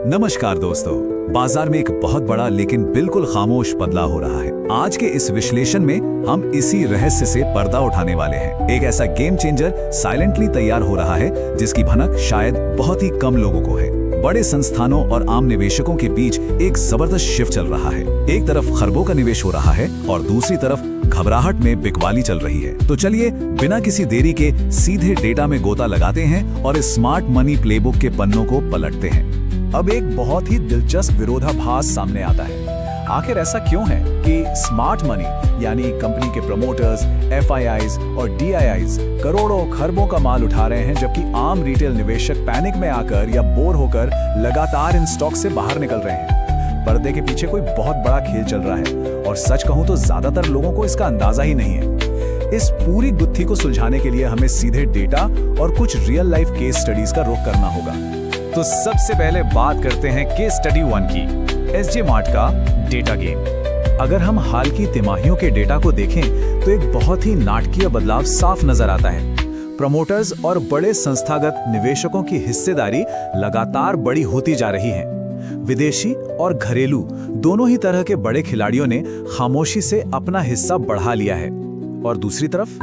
नमस्कार दोस्तों, बाजार में एक बहुत बड़ा लेकिन बिल्कुल खामोश बदलाव हो रहा है। आज के इस विश्लेषण में हम इसी रहस्य से पर्दा उठाने वाले हैं। एक ऐसा गेम चेंजर साइलेंटली तैयार हो रहा है जिसकी भनक शायद बहुत ही कम लोगों को है। बड़े संस्थानों और आम निवेशकों के बीच एक जबरदस्त शिफ्ट चल रहा है। एक तरफ खरबों का निवेश हो रहा है और दूसरी तरफ घबराहट में बिकवाली चल रही है। तो चलिए बिना किसी देरी के सीधे डेटा में गोता लगाते हैं और इस स्मार्ट मनी प्लेबुक के पन्नों को पलटते हैं। अब एक बहुत ही दिलचस्प विरोधाभास सामने आता है। आखिर ऐसा क्यों है कि स्मार्ट मनी यानी कंपनी के प्रमोटर्स, एफआईआईज और डीआईआईज करोड़ों खरबों का माल उठा रहे हैं, जबकि आम रिटेल निवेशक पैनिक में आकर या बोर होकर लगातार इन स्टॉक से बाहर निकल रहे हैं। पर्दे के पीछे कोई बहुत बड़ा खेल चल रहा है और सच कहूं तो ज्यादातर लोगों को इसका अंदाजा ही नहीं है। इस पूरी गुत्थी को सुलझाने के लिए हमें सीधे डेटा और कुछ रियल लाइफ केस स्टडीज का रुख करना होगा। तो सबसे पहले बात करते हैं केस स्टडी 1 की, एसजी मार्ट का डेटा गेम। अगर हम हाल की तिमाहियों के डेटा को देखें तो एक बहुत ही नाटकीय बदलाव साफ नजर आता है। प्रमोटर्स और बड़े संस्थागत निवेशकों की हिस्सेदारी लगातार बड़ी होती जा रही है। विदेशी और घरेलू दोनों ही तरह के बड़े खिलाड़ियों ने खामोशी से अपना हिस्सा बढ़ा लिया है और दूसरी तरफ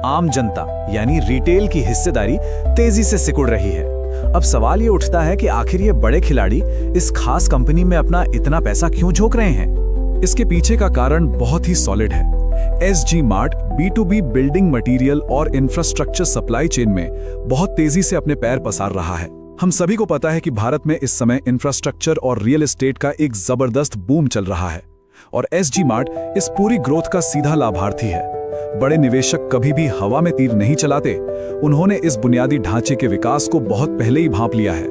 आम जनता यानी रिटेल की हिस्सेदारी तेजी से सिकुड़ रही है। अब सवाल ये उठता है कि आखिर ये बड़े खिलाड़ी इस खास कंपनी में अपना इतना पैसा क्यों झोंक रहे हैं? इसके पीछे का कारण बहुत ही सॉलिड है। SG mart B2B building material और इंफ्रास्ट्रक्चर सप्लाई चेन में बहुत तेजी से अपने पैर पसार रहा है। हम सभी को पता है कि भारत में इस समय इंफ्रास्ट्रक्चर और रियल एस्टेट का एक जबरदस्त बूम चल रहा है और एसजी मार्ट इस पूरी ग्रोथ का सीधा लाभार्थी है। बड़े निवेशक कभी भी हवा में तीर नहीं चलाते। उन्होंने इस बुनियादी ढांचे के विकास को बहुत पहले ही भांप लिया है।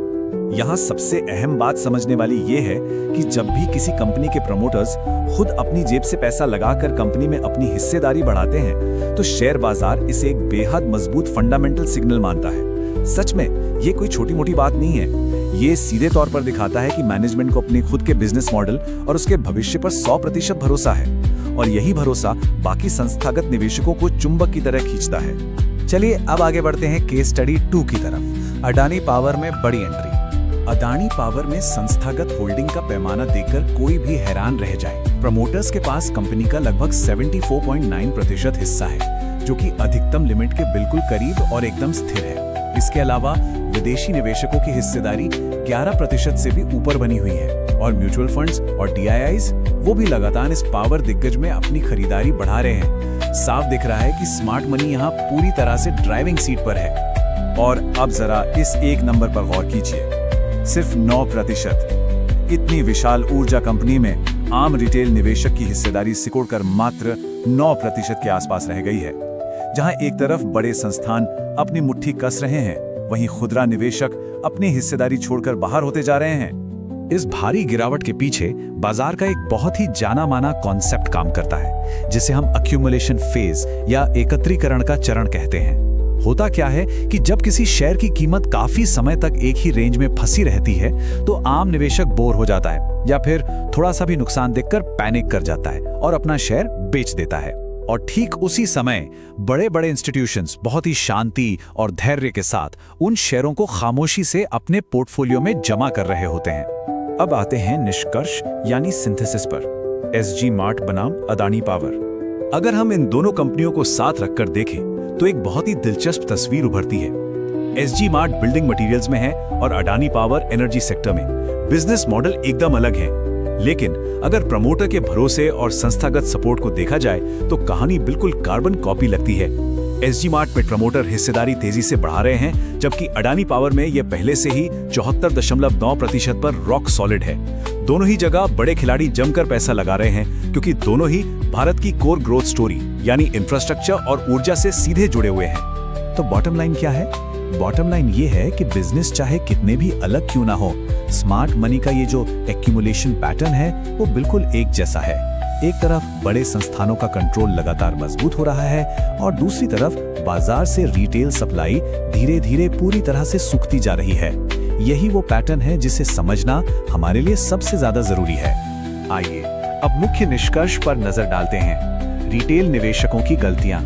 यहाँ सबसे अहम बात समझने वाली ये है कि जब भी किसी कंपनी के प्रमोटर्स खुद अपनी जेब से पैसा लगाकर कंपनी में अपनी हिस्सेदारी बढ़ाते हैं तो शेयर बाजार इसे एक बेहद मजबूत फंडामेंटल सिग्नल मानता है। सच में ये कोई छोटी मोटी बात नहीं है। ये सीधे तौर पर दिखाता है कि मैनेजमेंट को अपने खुद के बिजनेस मॉडल और उसके भविष्य पर 100% भरोसा है और यही भरोसा बाकी संस्थागत निवेशकों को चुंबक की तरह खींचता है। चलिए अब आगे बढ़ते हैं केस स्टडी 2 की तरफ, अडानी पावर में बड़ी एंट्री। अडानी पावर में संस्थागत होल्डिंग का पैमाना देखकर कोई भी हैरान रह जाए। प्रमोटर्स के पास कंपनी का लगभग 74.9% हिस्सा है, जो कि अधिकतम लिमिट के बिल्कुल करीब और एकदम स्थिर है। इसके अलावा विदेशी निवेशकों की हिस्सेदारी 11% से भी ऊपर बनी हुई है और म्यूचुअल फंड्स और डीआईआईज वो भी लगातार इस पावर दिग्गज में अपनी खरीदारी बढ़ा रहे हैं। साफ दिख रहा है कि स्मार्ट मनी यहाँ पूरी तरह से ड्राइविंग सीट पर है। और अब जरा इस एक नंबर पर गौर कीजिए, सिर्फ 9%। इतनी विशाल ऊर्जा कंपनी में आम रिटेल निवेशक की हिस्सेदारी सिकुड़कर मात्र 9% के आसपास रह गई है। जहां एक तरफ बड़े संस्थान अपनी मुट्ठी कस रहे हैं, वहीं खुदरा निवेशक अपनी हिस्सेदारी छोड़कर बाहर होते जा रहे हैं। इस भारी गिरावट के पीछे बाजार का एक बहुत ही जाना माना कॉन्सेप्ट काम करता है, जिसे हम अक्यूमुलेशन फेज या एकत्रीकरण का चरण कहते हैं। होता क्या है कि जब किसी शेयर की कीमत काफी समय तक एक ही रेंज में फंसी रहती है तो आम निवेशक बोर हो जाता है या फिर थोड़ा सा भी नुकसान देखकर पैनिक कर जाता है और अपना शेयर बेच देता है। और ठीक उसी समय बड़े बड़े इंस्टीट्यूशंस बहुत ही शांति और धैर्य के साथ उन शेयरों को खामोशी से अपने पोर्टफोलियो में जमा कर रहे होते हैं। अब आते हैं निष्कर्ष यानी सिंथेसिस पर। एसजी मार्ट बनाम अडानी पावर। अगर हम इन दोनों कंपनियों को साथ रखकर देखें तो एक बहुत ही दिलचस्प तस्वीर उभरती है। एसजी मार्ट बिल्डिंग मटेरियल्स में है और अडानी पावर एनर्जी सेक्टर में। बिजनेस मॉडल एकदम अलग है, लेकिन अगर प्रमोटर के भरोसे और संस्थागत सपोर्ट को देखा जाए तो कहानी बिल्कुल कार्बन कॉपी लगती है। एसजी मार्ट में प्रमोटर हिस्सेदारी तेजी से बढ़ा रहे हैं, जबकि अडानी पावर में यह पहले से ही 74.9% पर रॉक सॉलिड है। दोनों ही जगह बड़े खिलाड़ी जमकर पैसा लगा रहे हैं, क्योंकि दोनों ही भारत की कोर ग्रोथ स्टोरी यानी इंफ्रास्ट्रक्चर और ऊर्जा से सीधे जुड़े हुए हैं। तो बॉटम लाइन क्या है? बॉटम लाइन ये है कि बिजनेस चाहे कितने भी अलग क्यों ना हो, स्मार्ट मनी का ये जो एक्यूमुलेशन पैटर्न है वो बिल्कुल एक जैसा है। एक तरफ बड़े संस्थानों का कंट्रोल लगातार मजबूत हो रहा है और दूसरी तरफ बाजार से रिटेल सप्लाई धीरे धीरे पूरी तरह से सूखती जा रही है। यही वो पैटर्न है जिसे समझना हमारे लिए सबसे ज्यादा जरूरी है। आइए अब मुख्य निष्कर्ष पर नजर डालते हैं। रिटेल निवेशकों की गलतियां।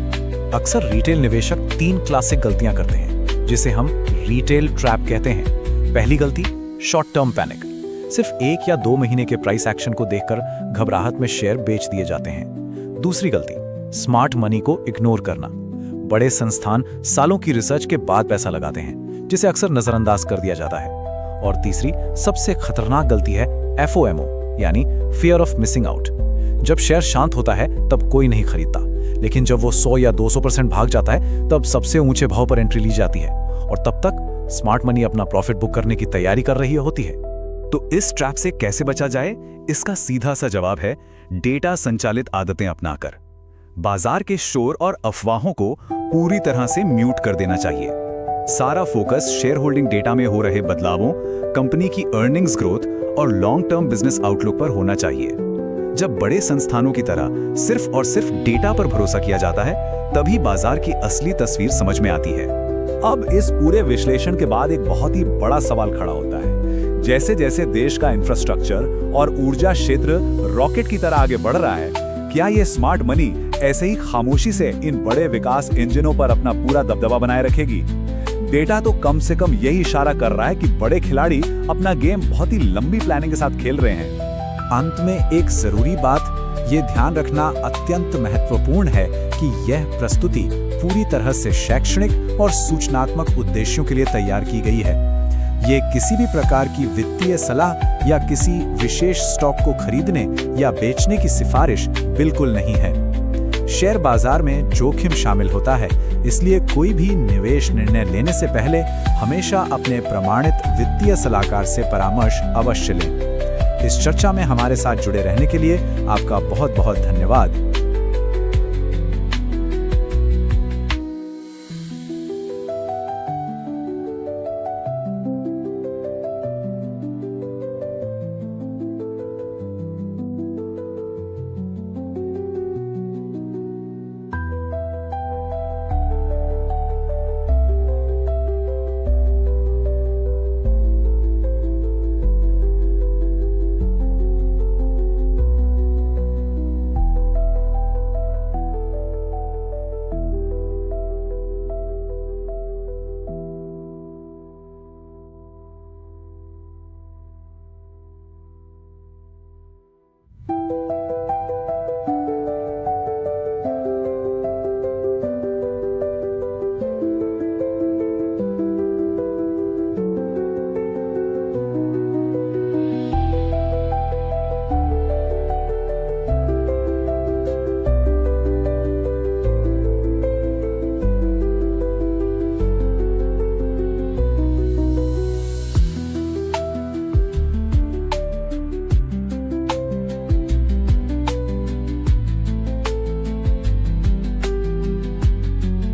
अक्सर रिटेल निवेशक 3 क्लासिक गलतियां करते हैं, जिसे हम रिटेल ट्रैप कहते हैं। पहली गलती, शॉर्ट टर्म पैनिक। सिर्फ 1 या 2 महीने के प्राइस एक्शन को देखकर घबराहट में शेयर बेच दिए जाते हैं। दूसरी गलती, स्मार्ट मनी को इग्नोर करना। बड़े संस्थान सालों की रिसर्च के बाद पैसा लगाते हैं, जिसे अक्सर नजरअंदाज कर दिया जाता है। और तीसरी सबसे खतरनाक गलती है FOMO, यानी फियर ऑफ मिसिंग आउट। जब शेयर शांत होता है तब कोई नहीं खरीदता, लेकिन जब वो 100 या 200% भाग जाता है तब सबसे ऊंचे भाव पर एंट्री ली जाती है, और तब तक स्मार्ट मनी अपना प्रॉफिट बुक करने की तैयारी कर रही होती है। तो इस ट्रैप से कैसे बचा जाए? इसका सीधा सा जवाब है डेटा संचालित आदतें अपनाकर। बाजार के शोर और अफवाहों को पूरी तरह से म्यूट कर देना चाहिए। सारा फोकस शेयर होल्डिंग डेटा में हो रहे बदलावों, कंपनी की अर्निंग्स ग्रोथ और लॉन्ग टर्म बिजनेस आउटलुक पर होना चाहिए। जब बड़े संस्थानों की तरह सिर्फ और सिर्फ डेटा पर भरोसा किया जाता है, तभी बाजार की असली तस्वीर समझ में आती है। अब इस पूरे विश्लेषण के बाद एक बहुत ही बड़ा सवाल खड़ा होता है। जैसे जैसे देश का इंफ्रास्ट्रक्चर और ऊर्जा क्षेत्र रॉकेट की तरह आगे बढ़ रहा है, क्या ये स्मार्ट मनी ऐसे ही खामोशी से इन बड़े विकास इंजनों पर अपना पूरा दबदबा बनाए रखेगी? डेटा तो कम से कम यही इशारा कर रहा है कि बड़े खिलाड़ी अपना गेम बहुत ही लंबी प्लानिंग के साथ खेल रहे हैं। अंत में एक जरूरी बात ये ध्यान रखना अत्यंत महत्वपूर्ण है कि यह प्रस्तुति पूरी तरह से शैक्षणिक और सूचनात्मक उद्देश्यों के लिए तैयार की गई है। ये किसी भी प्रकार की वित्तीय सलाह या किसी विशेष स्टॉक को खरीदने या बेचने की सिफारिश बिल्कुल नहीं है। शेयर बाजार में जोखिम शामिल होता है, इसलिए कोई भी निवेश निर्णय लेने से पहले हमेशा अपने प्रमाणित वित्तीय सलाहकार से परामर्श अवश्य लें। इस चर्चा में हमारे साथ जुड़े रहने के लिए आपका बहुत बहुत धन्यवाद।